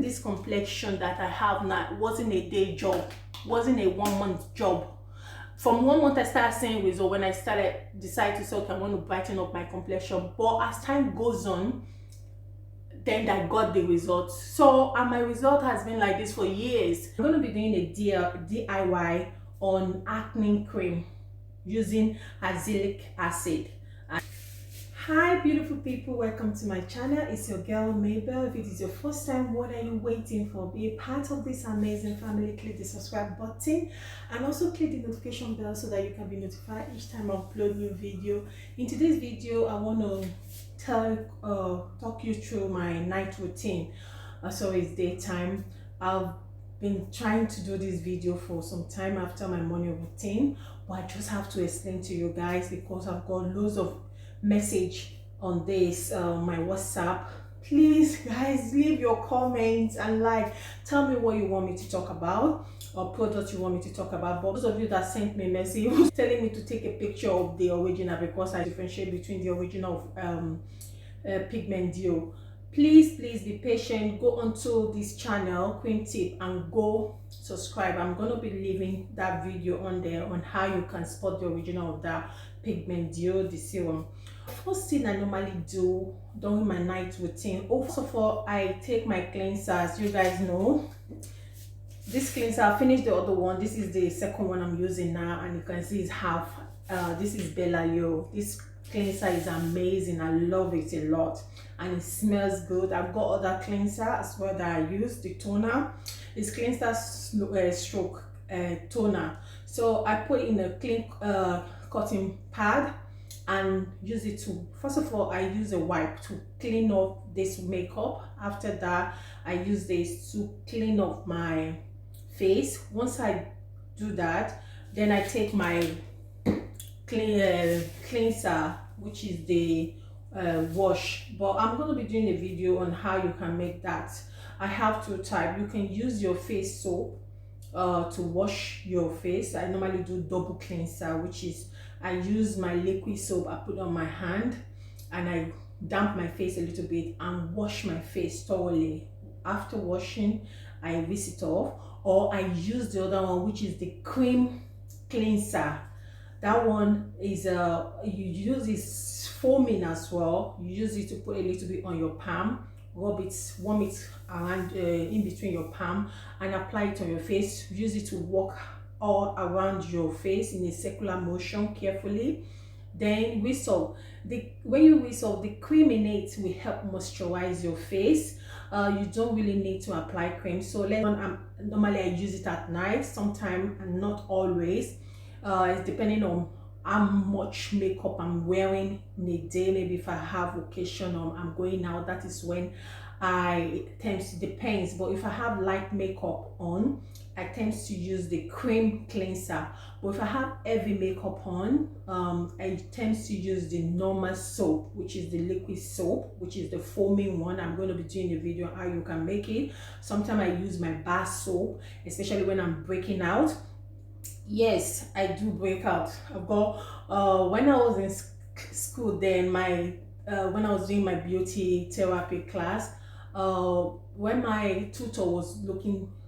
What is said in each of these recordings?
this complexion that I have now wasn't a day job, wasn't a 1 month job. From 1 month I started seeing results when I decided to say, okay, I want to brighten up my complexion. But as time goes on, then I got the results. So and my result has been like this for years. I'm going to be doing a DIY on acne cream using azelaic acid. Hi beautiful people, welcome to my channel. It's your girl Mabel. If it is your first time, what are you waiting for? Be a part of this amazing family. Click the subscribe button and also click the notification bell so that you can be notified each time I upload new video. In today's video, I want to talk you through my night routine. So it's daytime. I've been trying to do this video for some time after my morning routine, but I just have to explain to you guys because I've got loads of message on this my WhatsApp. Please guys, leave your comments and tell me what you want me to talk about or products you want me to talk about. But those of you that sent me a message telling me to take a picture of the original because I differentiate between the original pigment deal, please be patient. Go onto this channel Queen Tip and go subscribe. I'm going to be leaving that video on there on how you can spot the original of that pigment deal, the serum. First thing I normally do during my night routine, first of all, I take my cleanser. As you guys know, this cleanser, I finished the other one. This is the second one I'm using now, and you can see it's half. This is Bella Yo. This cleanser is amazing. I love it a lot and it smells good. I've got other cleanser as well that I use. The toner is cleanser stroke toner. So I put it in a clean cotton pad and use it to, first of all, I use a wipe to clean off this makeup. After that, I use this to clean off my face. Once I do that, then I take my cleanser, which is the wash. But I'm going to be doing a video on how you can make that. I have two types. You can use your face soap to wash your face. I normally do double cleanser, which is I use my liquid soap, I put on my hand and I damp my face a little bit and wash my face thoroughly. After washing, I rinse it off, or I use the other one, which is the cream cleanser. That one is you use this foaming as well. You use it to put a little bit on your palm, rub it, warm it around in between your palm and apply it on your face. Use it to walk all around your face in a circular motion carefully. Then whistle. When you whistle, the cream in it will help moisturize your face. You don't really need to apply cream. So normally I use it at night, sometimes and not always. It's depending on how much makeup I'm wearing in a day. Maybe if I have occasion or I'm going out, that is when depends. But if I have light makeup on, I tend to use the cream cleanser. But if I have heavy makeup on, I tend to use the normal soap, which is the liquid soap, which is the foaming one. I'm going to be doing a video on how you can make it. Sometimes I use my bar soap, especially when I'm breaking out. Yes, I do break out. I've got when I was in school, then when I was doing my beauty therapy class, when my tutor was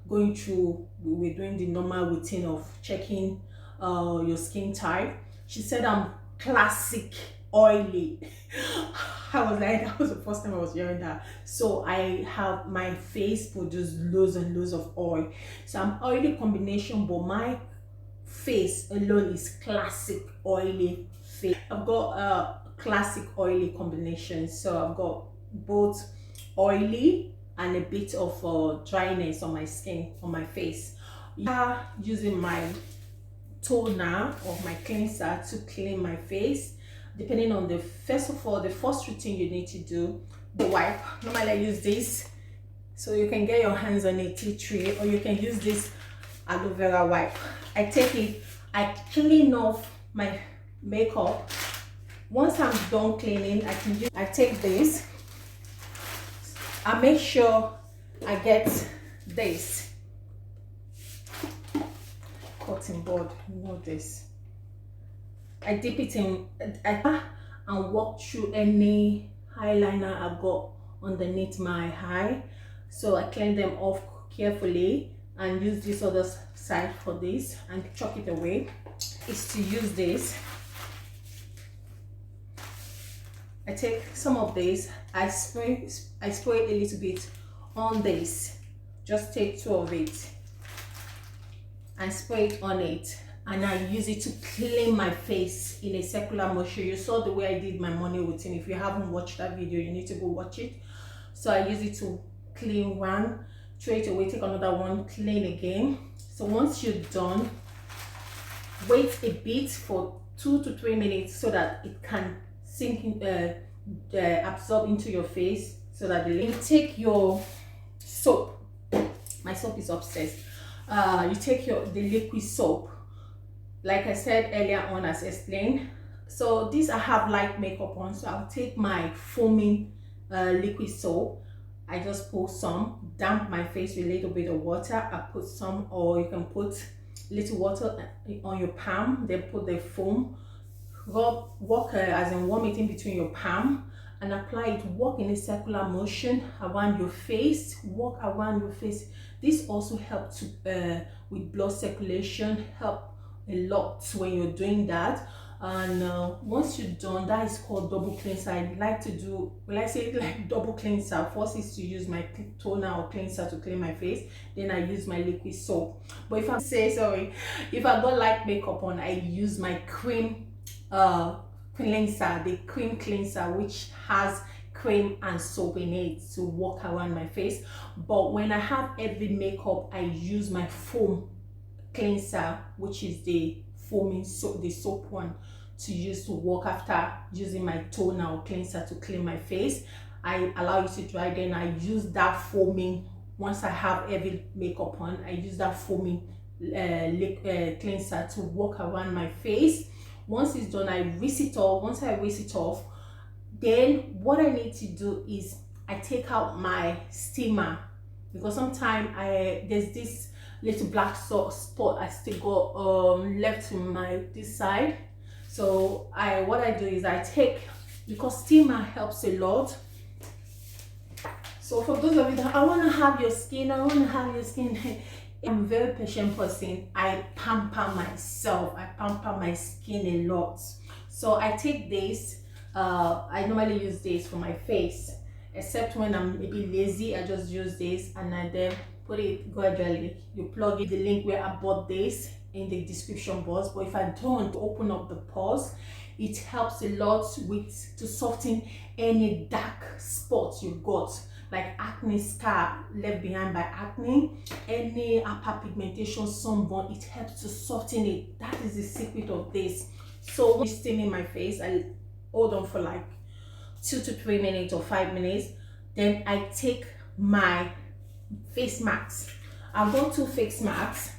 going through, we were doing the normal routine of checking your skin type. She said I'm classic oily. I was like, that was the first time I was hearing that. So I have my face produce loads and loads of oil. So I'm oily combination, but my face alone is classic oily face. I've got a classic oily combination. So I've got both oily and a bit of dryness on my skin, on my face. Using my toner or my cleanser to clean my face, depending on the first routine you need to do. The wipe, normally I use this, so you can get your hands on a tea tree, or you can use this aloe vera wipe. I take it, I clean off my makeup. Once I'm done cleaning, I take this, I make sure I get this cotton bud, you know this. I dip it in and walk through any eyeliner I've got underneath my eye. So I clean them off carefully and use this other side for this and chuck it away. Is to use this. I take some of this, I spray a little bit on this. Just take 2 of it and spray it on it, and I use it to clean my face in a circular motion. You saw the way I did my morning routine. If you haven't watched that video, you need to go watch it. So I use it to clean one, throw it away, take another one, clean again. So once you're done, wait a bit for 2 to 3 minutes so that it can sink in, absorb into your face, so that you take your soap. My soap is upstairs. You take the liquid soap, like I said earlier on, as explained. So this, I have light makeup on, so I'll take my foaming liquid soap. I just pour some, damp my face with a little bit of water. I put some, or you can put little water on your palm, then put the foam, walk as in warm it in between your palm, and apply it. Walk in a circular motion around your face, walk around your face. This also helps with blood circulation, help a lot when you're doing that. And once you're done, that is called double cleanser. I like to do, when I say like double cleanser, first is to use my toner or cleanser to clean my face, then I use my liquid soap. But if if I don't like makeup on, I use my cream cleanser, the cream cleanser, which has cream and soap in it, to walk around my face. But when I have heavy makeup, I use my foam cleanser, which is the foaming soap, the soap one, to use to walk after using my toner or cleanser to clean my face. I allow it to dry, then I use that foaming. Once I have heavy makeup on, I use that foaming cleanser to walk around my face. Once it's done, I rinse it off. Once I rinse it off, then what I need to do is I take out my steamer, because sometimes there's this little black spot I still got left in this side. So what I do is I take, because steamer helps a lot. So for those of you that I want to have your skin, I'm a very patient person. I pamper myself, I pamper my skin a lot. So I take this, I normally use this for my face, except when I'm maybe lazy. I just use this and I then put it gradually. You plug in the link where I bought this in the description box. But if I don't open up the pores, it helps a lot to soften any dark spots you've got, like acne scar left behind by acne, any hyperpigmentation, sunburn. It helps to soften it. That is the secret of this. So when steaming my face, I hold on for like 2 to 3 minutes or 5 minutes. Then I take my face masks. I've got 2 face masks.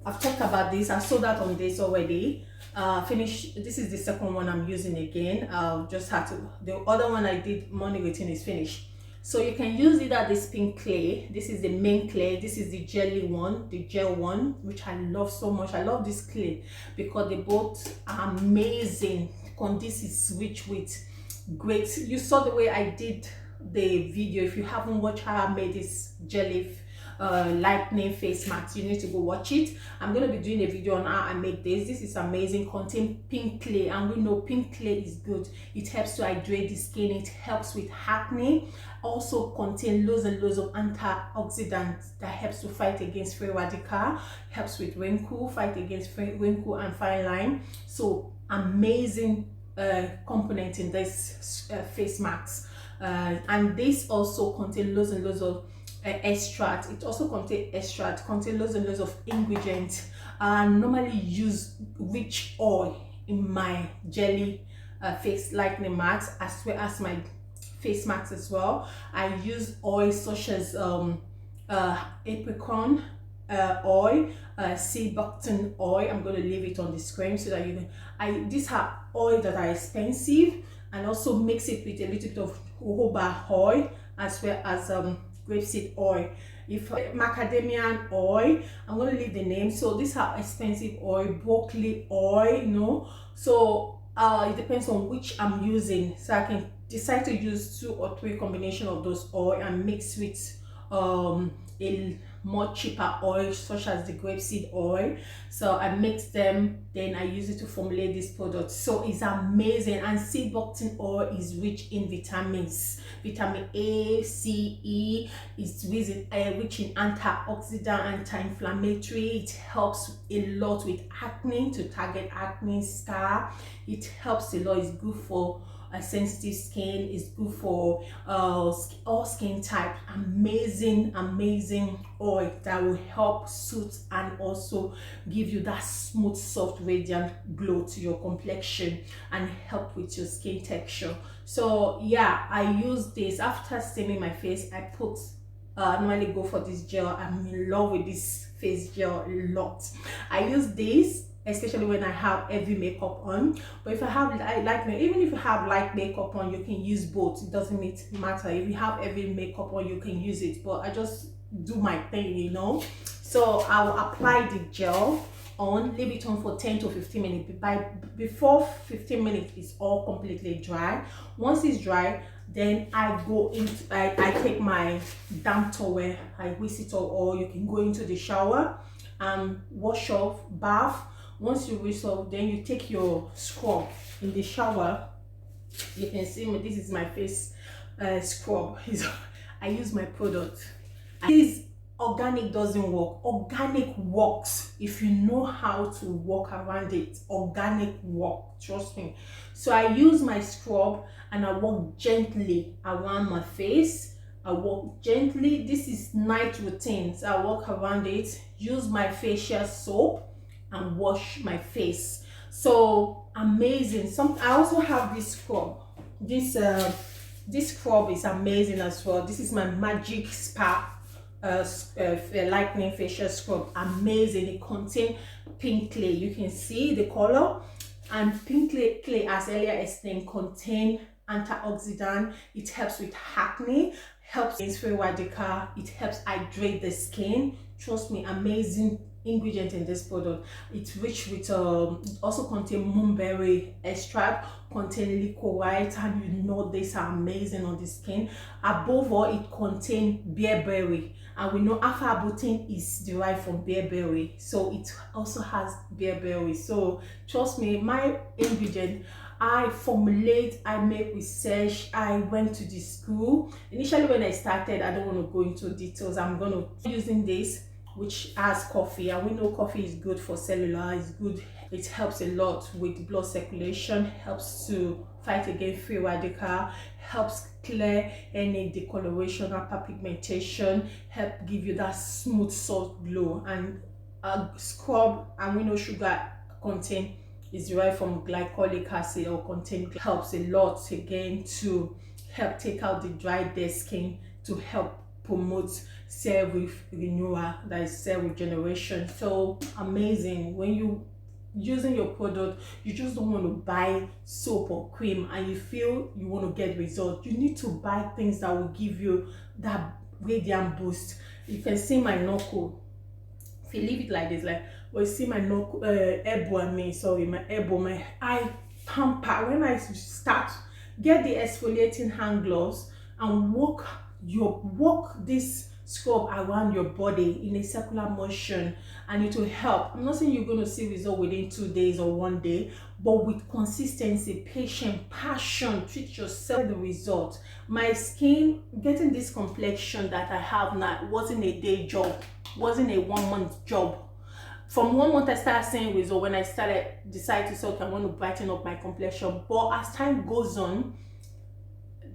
I've talked about this. I sold that on this already. This is the second one I'm using again. Just had to, the other one I did morning routine is finished. So you can use either this pink clay. This is the main clay. This is the jelly one, the gel one, which I love so much. I love this clay because they both are amazing. This is rich with great. You saw the way I did the video. If you haven't watched how I made this jelly lightning face mask, you need to go watch it. I'm going to be doing a video on how I make this. This is amazing. Contain pink clay, and we know pink clay is good. It helps to hydrate the skin. It helps with acne. Also contain loads and loads of antioxidants that helps to fight against free radical, helps with wrinkle, fight against wrinkle and fine line. So amazing component in this face mask. And this also contains loads and loads of extract. It also contains extract, contains loads and loads of ingredients. I normally use rich oil in my jelly face lightening mask, as well as my face mask as well. I use oil such as apricot oil, sea buckthorn oil. I'm going to leave it on the screen so that you can. These are oil that are expensive, and also mix it with a little bit of jojoba oil, as well as grapeseed oil. If macadamia oil, I'm going to leave the name. So these are expensive oil, broccoli oil, you know. So it depends on which I'm using, so I can decide to use 2 or 3 combination of those oil and mix with a more cheaper oil such as the grapeseed oil. So I mix them, then I use it to formulate this product. So it's amazing. And seed buctan oil is rich in vitamins, vitamin A, C, E. It's rich in antioxidant, anti-inflammatory. It helps a lot with acne, to target acne scar. It helps a lot. It's good for sensitive skin. Is good for all skin type. Amazing oil that will help soothe and also give you that smooth, soft, radiant glow to your complexion and help with your skin texture. So yeah, I use this after steaming my face. I put normally go for this gel. I'm in love with this face gel a lot. I use this especially when I have heavy makeup on. But if I have even if you have light makeup on, you can use both. It doesn't matter. If you have heavy makeup on, you can use it. But I just do my thing, you know. So I will apply the gel on, leave it on for 10 to 15 minutes. Before 15 minutes it's all completely dry. Once it's dry, then I take my damp towel, I whisk it off, or you can go into the shower and wash off, bath. Once you whisk off, then you take your scrub in the shower. You can see this is my face scrub. I use my product. This organic doesn't work. Organic works if you know how to walk around it. Organic work, trust me. So I use my scrub and I walk gently around my face. I walk gently. This is night routine. So I walk around it, use my facial soap and wash my face. So amazing. I also have this scrub. This scrub is amazing as well. This is my Magic Spa lightening facial scrub. Amazing. It contains pink clay. You can see the color. And pink clay, as earlier explained, contain antioxidant. It helps with acne, helps against free radical. It helps hydrate the skin. Trust me, amazing ingredient in this product. It's rich with also contain moonberry extract, contain liquorite, and you know these are amazing on the skin. Above all, it contains bearberry, and we know alpha-arbutin is derived from bearberry, so it also has bearberry. So trust me, my ingredient I formulate, I make research, I went to the school. Initially when I started, I don't want to go into details. I'm going to using this, which has coffee, and we know coffee is good for cellular. It's good, it helps a lot with blood circulation, helps to fight against free radical, helps clear any discoloration or hyperpigmentation, help give you that smooth soft glow. And scrub, and we know sugar content is derived from glycolic acid or content, helps a lot again to help take out the dry dead skin, to help promote cell renewal, that is cell regeneration. So amazing. When you using your product, you just don't want to buy soap or cream and you feel you want to get results. You need to buy things that will give you that radiant boost. You can see my knuckle. If you leave it like this, like, well, you see my knuckle, my elbow, my eye pamper. When I start, get the exfoliating hand gloves and walk this scrub around your body in a circular motion, and it will help. I'm not saying you're going to see result within 2 days or 1 day, but with consistency, patience, passion, treat yourself the result. My skin, getting this complexion that I have now, wasn't a day job, wasn't a 1 month job. From 1 month I started seeing result when I decided to say, okay, I want to brighten up my complexion. But as time goes on,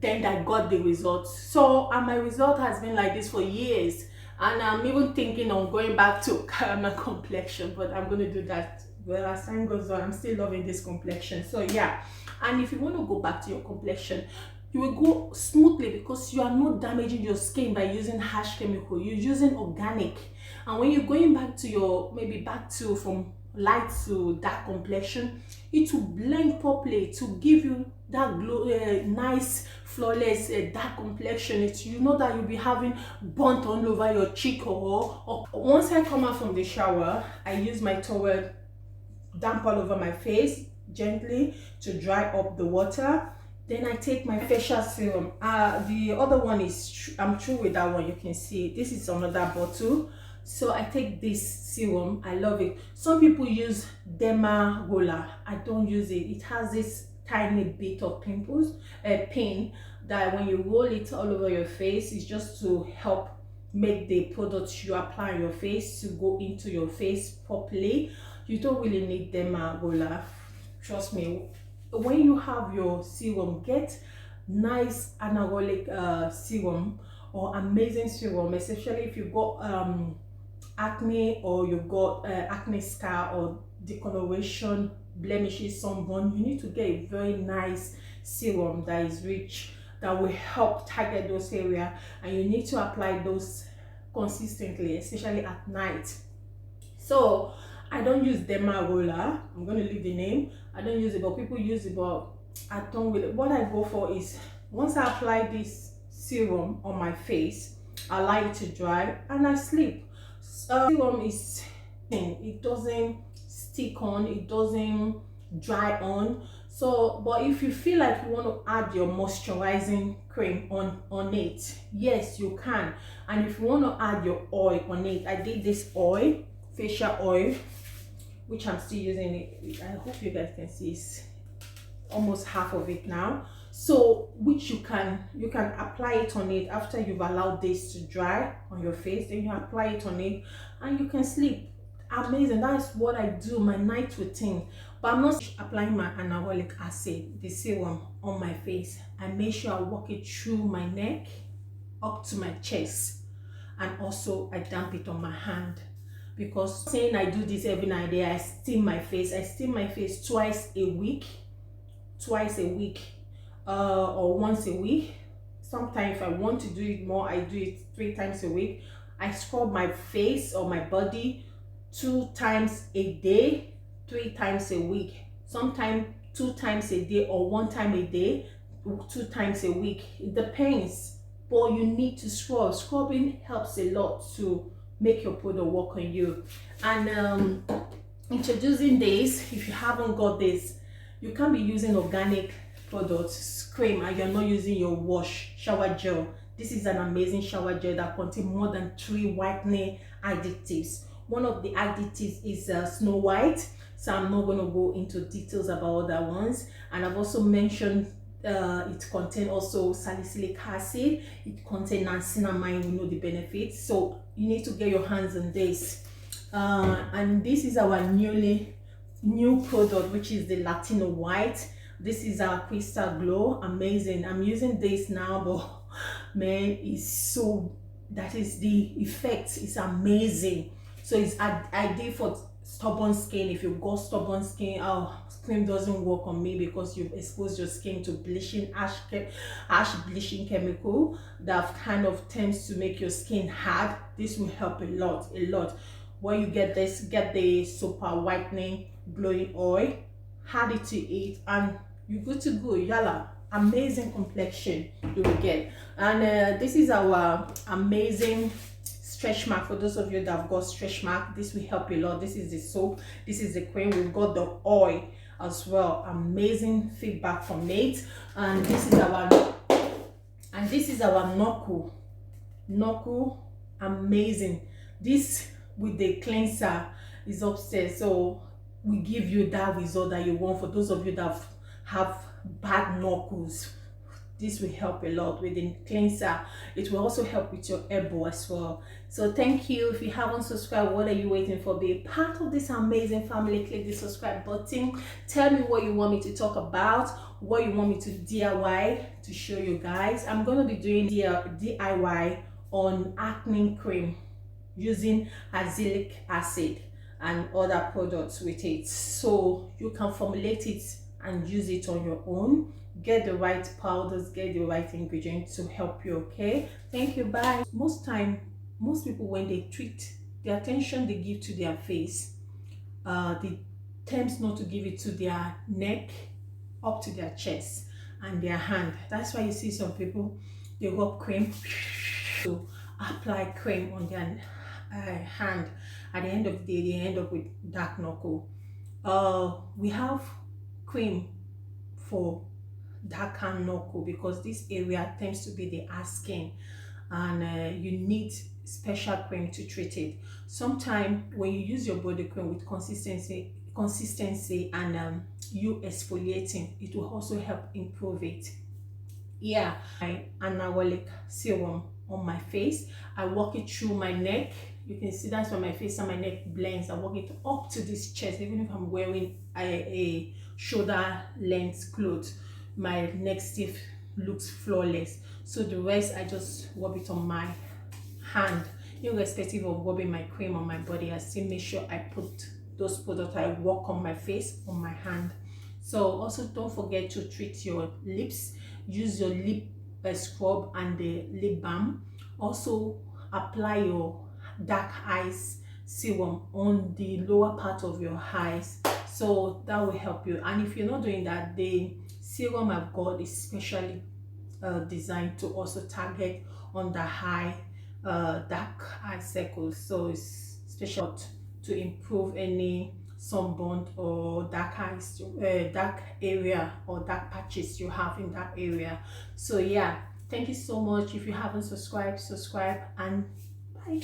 then I got the results. So and my result has been like this for years, and I'm even thinking on going back to caramel complexion, but I'm going to do that. Well, as time goes on, I'm still loving this complexion. So yeah, and if you want to go back to your complexion, you will go smoothly because you are not damaging your skin by using harsh chemical. You're using organic, and when you're going back to your from light to dark complexion, it will blend properly to give you that glow, nice flawless dark complexion. You know that you'll be having burnt all over your cheek, or once I come out from the shower, I use my towel, damp all over my face gently to dry up the water. Then I take my facial serum. The other one is, I'm through with that one. You can see this is another bottle. So I take this serum. I love it. Some people use Derma Roller. I don't use it. It has this tiny bit of pain that when you roll it all over your face, it's just to help make the products you apply on your face to go into your face properly. You don't really need Derma Roller. Trust me. When you have your serum, get nice anabolic serum or amazing serum, especially if you got acne, or you got acne scar or discoloration, blemishes, sunburn. You need to get a very nice serum that is rich, that will help target those areas, and you need to apply those consistently, especially at night. So I don't use Derma Roller. I'm going to leave the name. I don't use it, but people use it, but I don't really. What I go for is, once I apply this serum on my face, I allow it to dry and I sleep. Serum is, it doesn't stick on, it doesn't dry on. So, but if you feel like you want to add your moisturizing cream on it, yes, you can. And if you want to add your oil on it, I did this oil, facial oil, which I'm still using it. I hope you guys can see it's almost half of it now. So which you can apply it on it after you've allowed this to dry on your face. Then you apply it on it and you can sleep. Amazing. That's what I do, my night routine. But I'm not applying my anabolic acid, the serum, on my face. I make sure I walk it through my neck up to my chest, and also I damp it on my hand. Because saying I do this every night, I steam my face. I steam my face twice a week, or once a week. Sometimes if I want to do it more, I do it 3 times a week. I scrub my face or my body 2 times a day, 3 times a week. Sometimes 2 times a day, or 1 time a day, 2 times a week. It depends, but you need to scrub. Scrubbing helps a lot to make your product work on you. And introducing this, if you haven't got this, you can't be using organic products, cream, and you're not using your shower gel. This is an amazing shower gel that contains more than 3 whitening additives. One of the additives is Snow White, so I'm not going to go into details about other ones. And I've also mentioned it contains also salicylic acid, it contains niacinamide. We know the benefits, so you need to get your hands on this. And this is our new product, which is the Latino White. This is our Crystal Glow. Amazing. I'm using this now, but man, it's so, that is the effect is amazing. So it's ideal for stubborn skin. If you've got stubborn skin, cream doesn't work on me because you've exposed your skin to bleaching ash bleaching chemical that kind of tends to make your skin hard. This will help a lot. When you get this, get the super whitening glowing oil, add it to it, and you're good to go. Yalla, amazing complexion you will get. And this is our amazing stretch mark. For those of you that have got stretch mark, this will help a lot. This is the soap, this is the cream, we've got the oil as well. Amazing feedback from Nate. And this is our Noku. Amazing. This with the cleanser is upstairs, so we give you that result that you want. For those of you that have bad knuckles, this will help a lot with the cleanser. It will also help with your elbow as well. So thank you. If you haven't subscribed, what are you waiting for? Be a part of this amazing family. Click the subscribe button. Tell me what you want me to talk about, what you want me to DIY to show you guys. I'm going to be doing DIY on acne cream using azelaic acid and other products with it, so you can formulate it and use it on your own. Get the right powders, get the right ingredients to help you. Okay, thank you, bye. Most people, when they treat, the attention they give to their face, they tend not to give it to their neck, up to their chest and their hand. That's why you see some people, they rub cream to apply cream on their hand. At the end of the day, they end up with dark knuckle. We have cream for darker knuckle, because this area tends to be the asking, and you need special cream to treat it. Sometimes when you use your body cream with consistency and you exfoliating, it will also help improve it. Yeah, my anabolic serum on my face. I work it through my neck. You can see that's why my face and my neck blends. I work it up to this chest. Even if I'm wearing a shoulder length clothes, my neck stiff looks flawless. So the rest I just rub it on my hand. Irrespective of rubbing my cream on my body, I still make sure I put those products I work on my face on my hand. So also don't forget to treat your lips. Use your lip scrub and the lip balm. Also apply your dark eyes serum on the lower part of your eyes, so that will help you. And if you're not doing that, the serum I've got is specially designed to also target on the high dark eye circles, so it's special to improve any sunburn or dark eyes, dark area or dark patches you have in that area. So yeah, thank you so much. If you haven't subscribed, subscribe, and bye.